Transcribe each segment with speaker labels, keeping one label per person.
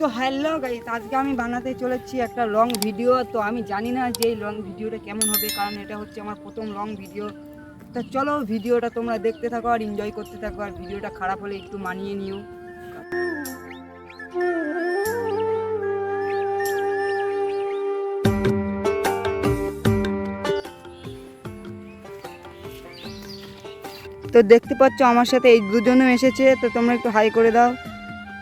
Speaker 1: তো hello guys, আজকে আমি বানাতে চলেছি একটা লং ভিডিও। তো আমি জানি না যে এই লং ভিডিওটা কেমন হবে, কারণ এটা হচ্ছে আমার প্রথম লং ভিডিও। তো চলো ভিডিওটা তোমরা দেখতে থাকো আর এনজয় করতে থাকো, আর ভিডিওটা খারাপ হলে একটু মানিয়ে নিও। তো দেখতে পাচ্ছ আমার সাথে এই দুজনও এসেছে, তো তোমরা একটু হাই করে দাও।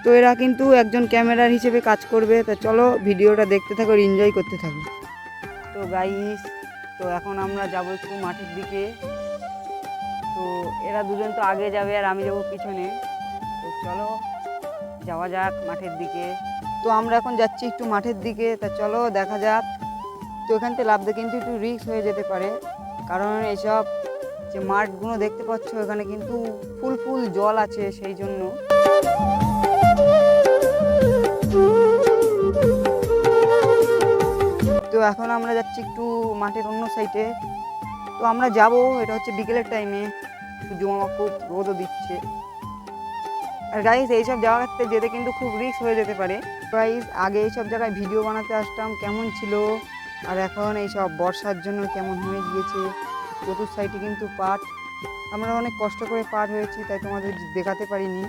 Speaker 1: তো এরা কিন্তু একজন ক্যামেরার হিসেবে কাজ করবে। তো চলো ভিডিওটা দেখতে থাকো আর এনজয় করতে থাকো। তো গাইস, তো এখন আমরা যাব একটু মাঠের দিকে। তো এরা দুজন তো আগে যাবে আর আমি যাব পিছনে। তো চলো যাওয়া যাক মাঠের দিকে। তো আমরা এখন যাচ্ছি একটু মাঠের দিকে, তা চলো দেখা যাক। তো এখান থেকে লাফতে কিন্তু একটু রিস্ক হয়ে যেতে পারে, কারণ এইসব যে মাঠগুলো দেখতে পাচ্ছ এখানে কিন্তু ফুল ফুল জল আছে, সেই জন্য। তো এখন আমরা যাচ্ছি একটু মাঠের অন্য সাইডে। তো আমরা যাব, এটা হচ্ছে বিকেলের টাইমে, সূর্য মামা খুব রোদও দিচ্ছে। আর গাইস এইসব জায়গাতে যেতে কিন্তু খুব রিস্ক হয়ে যেতে পারে। গাইস আগে এইসব জায়গায় ভিডিও বানাতে আসতাম কেমন ছিল, আর এখন এইসব বর্ষার জন্য কেমন হয়ে গিয়েছে। চতুর সাইডে কিন্তু পাট, আমরা অনেক কষ্ট করে পার হয়েছি, তাই তোমাদের দেখাতে পারিনি।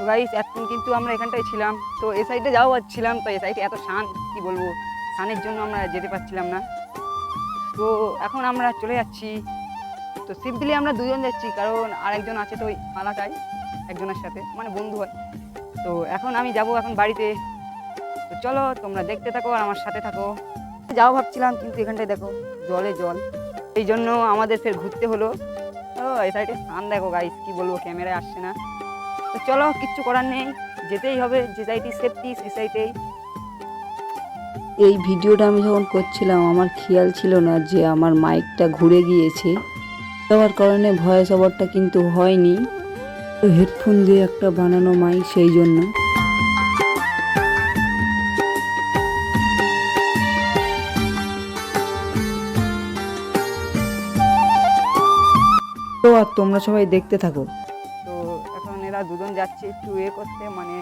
Speaker 1: গাইস এখন কিন্তু আমরা এখানটায় ছিলাম, তো এই সাইডে যাও পাচ্ছিলাম, তো এই সাইডে এত শান, কি বলবো, শানের জন্য আমরা যেতে পারছিলাম না। তো এখন আমরা চলে যাচ্ছি। তো সিম্পলি আমরা দুজন যাচ্ছি, কারণ আরেকজন আছে তো ওই মালাটাই একজনের সাথে, মানে বন্ধু হয়। তো এখন আমি যাব এখন বাড়িতে। তো চলো তোমরা দেখতে থাকো আর আমার সাথে থাকো। যাও ভাবছিলাম, কিন্তু এখানটায় দেখো জলে জল, এই জন্য আমাদের ফের ঘুরতে হলো। তো এই সাইডে শান দেখো গাইস, কি বলবো, ক্যামেরায় আসছে না। তো চলো কিচ্ছু করার নেই, যেতেই হবে, যে সাইডে সেফটি সে সাইডেই।
Speaker 2: এই ভিডিওটা আমি যখন করছিলাম আমার খেয়াল ছিল না যে আমার মাইকটা ঘুরে গিয়েছে, যাওয়ার কারণে ভয়েস ওভারটা কিন্তু হয়নি। তো হেডফোন দিয়ে একটা বানানো মাইক, সেই জন্য। তো আর তোমরা সবাই দেখতে থাকো।
Speaker 1: তো এখন এরা দুজন যাচ্ছে একটু করতে, মানে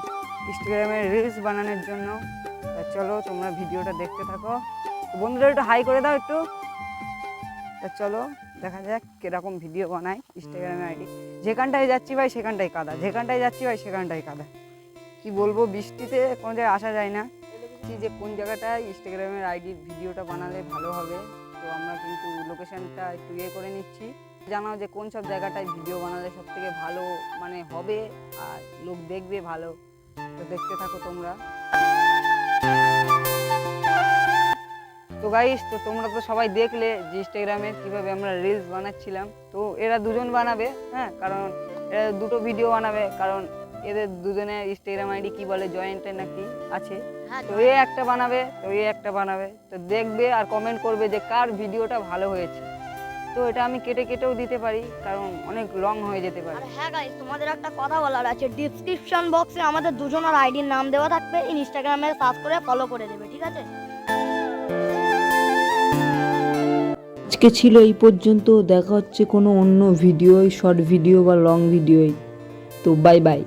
Speaker 1: ইনস্টাগ্রামে রিলস বানানোর জন্য। তা চলো তোমরা ভিডিওটা দেখতে থাকো। তো বন্ধুরা একটু হাই করে দাও একটু। তা চলো দেখা যাক কিরকম ভিডিও বানায় ইনস্টাগ্রামে আইডি। যেখানটায় যাচ্ছি ভাই সেখানটাই কাদা, যেখানটায় যাচ্ছি ভাই সেখানটাই কাদা। কি বলবো, বৃষ্টিতে কোনো জায়গায় আসা যায় না। যে কোন জায়গাটায় ইনস্টাগ্রামের আইডির ভিডিওটা বানালে ভালো হবে। তো আমরা কিন্তু লোকেশনটা একটু করে নিচ্ছি। জানাও যে কোন সব জায়গাটায় ভিডিও বানালে সব থেকে ভালো মানে হবে আর লোক দেখবে ভালো। তো দেখতে থাকো তোমরা। তো গাইস, তো তোমরা তো সবাই দেখলে যে ইনস্টাগ্রামে কীভাবে আমরা রিলস বানাচ্ছিলাম। তো এরা দুজন বানাবে, হ্যাঁ, কারণ এরা দুটো ভিডিও বানাবে, কারণ এদের দুজনের ইনস্টাগ্রাম আইডি কি বলে জয়েন্টে নাকি আছে। তো এ একটা বানাবে, তো এ একটা বানাবে, তো দেখবে আর কমেন্ট করবে যে কার ভিডিওটা ভালো হয়েছে। তো এটা আমি কেটে কেটেও দিতে পারি, কারণ অনেক লং হয়ে যেতে পারে।
Speaker 3: আর হ্যাঁ গাইস, তোমাদের একটা কথা বলার আছে, ডেসক্রিপশন বক্সে আমাদের দুজনের আইডির নাম দেওয়া থাকবে, ইনস্টাগ্রামে সার্চ করে ফলো করে দেবে, ঠিক আছে?
Speaker 2: আজকে ছিল এই পর্যন্ত, দেখা হচ্ছে কোনো অন্য ভিডিও, শর্ট ভিডিও বা লং ভিডিওয়। তো বাই বাই।